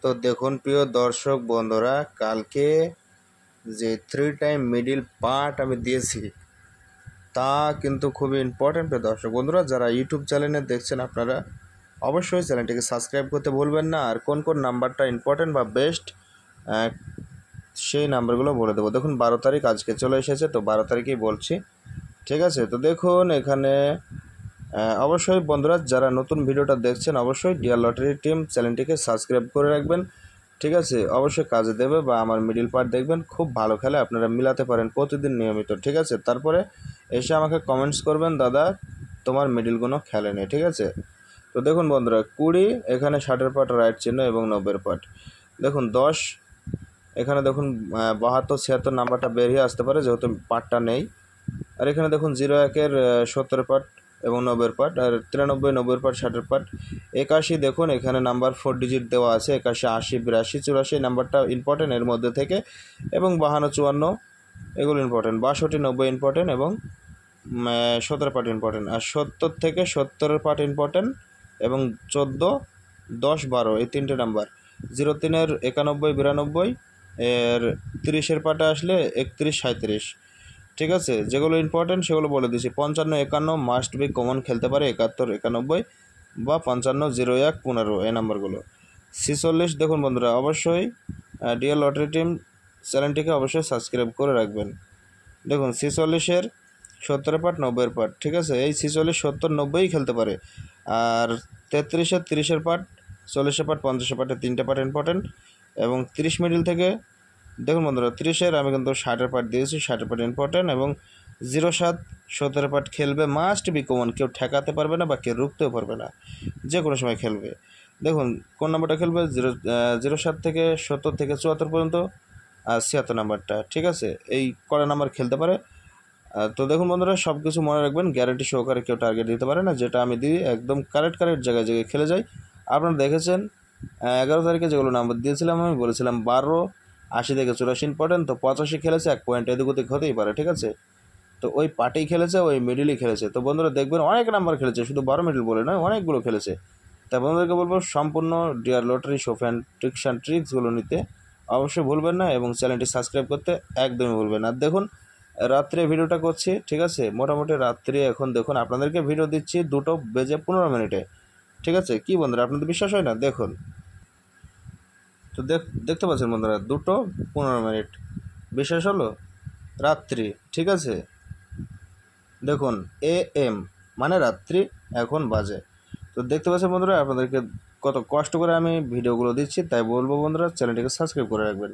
তো দেখুন প্রিয় দর্শক বন্ধুরা, কালকে যে 3 টাইম মিডিল পার্ট আমি দিয়েছি তা কিন্তু খুবই ইম্পর্টেন্ট। প্রিয় দর্শক বন্ধুরা, যারা ইউটিউব চ্যানেলে দেখছেন আপনারা অবশ্যই চ্যানেলটিকে সাবস্ক্রাইব করতে ভুলবেন না। আর কোন কোন নাম্বারটা ইম্পর্টেন্ট বা বেস্ট সেই নাম্বারগুলো বলে দেবো। দেখুন 12 তারিখ আজকে চলে এসেছে, তো 12 তারিখেই বলছি, ঠিক আছে। তো দেখুন এখানে অবশ্যই বন্ধুরা যারা নতুন ভিডিওটা দেখছেন অবশ্যই ডিয়ার লটারি টিম চ্যানেলটিকে সাবস্ক্রাইব করে রাখবেন, ঠিক আছে। অবশ্যই কাজে দেবে বা আমার মিডিল পার্ট দেখবেন, খুব ভালো খেলে, আপনারা মিলাতে পারেন প্রতিদিন নিয়মিত, ঠিক আছে। তারপরে এসে আমাকে কমেন্টস করবেন, দাদা তোমার মিডিলগুলো খেলে নেই, ঠিক আছে। তো দেখুন বন্ধুরা 20 এখানে 60-এর পার্ট রাইট চিহ্ন এবং 90-এর পার্ট। দেখুন 10 এখানে দেখুন 72-76 নাম্বারটা বেরিয়ে আসতে পারে যেহেতু পার্টটা নেই। আর এখানে দেখুন 01-এর 70-এর পার্ট এবং 90-এর পার্ট, আর 93, 90-এর পার্ট, 60-এর পার্ট। 81 দেখুন এখানে নাম্বার 4 ডিজিট দেওয়া আছে, 81, 80, 82, 84 নাম্বারটা ইম্পর্টেন্ট এর মধ্যে থেকে, এবং 52, 54 এগুলো ইম্পর্টেন্ট, 62, 90 ইম্পর্টেন্ট এবং 17 পার্ট ইম্পর্টেন্ট। আর 70 থেকে 70-এর পার্ট ইম্পর্টেন্ট এবং 14, 10, 12 এই তিনটে নাম্বার। 03-এর 91, 92 এর 30-এর পার্টে আসলে 31, 37, ঠিক আছে। যেগুলো ইম্পর্টেন্ট সেগুলো বলে দিচ্ছি। 55, 51 মাস্ট বি কমন খেলতে পারে, 71, 91 বা 55, 01, 15 এই নাম্বারগুলো। 46 দেখুন বন্ধুরা অবশ্যই ডিয়ার লটারি টিম চ্যানেলটিকে অবশ্যই সাবস্ক্রাইব করে রাখবেন। দেখুন 46-এর 70-এর পার্ট, 90-এর পার্ট, ঠিক আছে। এই 46, 70, 90ই খেলতে পারে। আর 33-এর 30-এর পার্ট, 40-এর পার্ট, 50-এর পার্টে তিনটে পার্ট ইম্পর্টেন্ট এবং 30 মিডিল থেকে দেখুন বন্ধুরা 30-এর আমি কিন্তু 60-এর পার্ট দিয়েছি, 60-এর পার্ট ইম্পর্টেন্ট এবং 07, 17-এর পার্ট খেলবে, মাস্ট বি কমন, কেউ ঠেকাতে পারবে না বা কেউ রুখতেও পারবে না, যে কোনো সময় খেলবে। দেখুন কোন নাম্বারটা খেলবে, 07 থেকে 70 থেকে 74 পর্যন্ত, আর 76 নাম্বারটা, ঠিক আছে। এই কটা নাম্বার খেলতে পারে। তো দেখুন বন্ধুরা সব কিছু মনে রাখবেন, গ্যারান্টি সহকারে কেউ টার্গেট দিতে পারে না, যেটা আমি দিই একদম কারেক্ট জায়গায় জায়গায় খেলে যাই। আপনারা দেখেছেন 11 তারিখে যেগুলো নাম্বার দিয়েছিলাম আমি বলেছিলাম 12, 80 থেকে 84 ইম্পর্টেন্ট, তো 85 খেলেছে, 1 পয়েন্ট এদিক ওদিক হতেই পারে, ঠিক আছে। তো ওই পার্টেই খেলেছে, ওই মিডিলই খেলেছে। তো বন্ধুরা দেখবেন অনেক নাম্বার খেলেছে, শুধু 12 মিডিল বলে নয়, অনেকগুলো খেলেছে। তাই বন্ধুদেরকে বলবো সম্পূর্ণ ডিয়ার লটারি শপ অ্যান্ড ট্রিক্সগুলো নিতে অবশ্যই ভুলবেন না এবং চ্যানেলটি সাবস্ক্রাইব করতে একদমই ভুলবেন না। আর দেখুন রাত্রে ভিডিওটা করছি, ঠিক আছে, মোটামুটি রাত্রে এখন দেখুন আপনাদেরকে ভিডিও দিচ্ছি 2:15 ঠিক আছে। কি বন্ধুরা আপনাদের বিশ্বাস হয় না? দেখুন তো দেখতে পাচ্ছেন বন্ধুরা 2:15 বিশ্বাস হলো? রাত্রি, ঠিক আছে। দেখুন AM মানে রাত্রি এখন বাজে। তো দেখতে পাচ্ছেন বন্ধুরা আপনাদেরকে কত কষ্ট করে আমি ভিডিওগুলো দিচ্ছি, তাই বলবো বন্ধুরা চ্যানেলটিকে সাবস্ক্রাইব করে রাখবেন।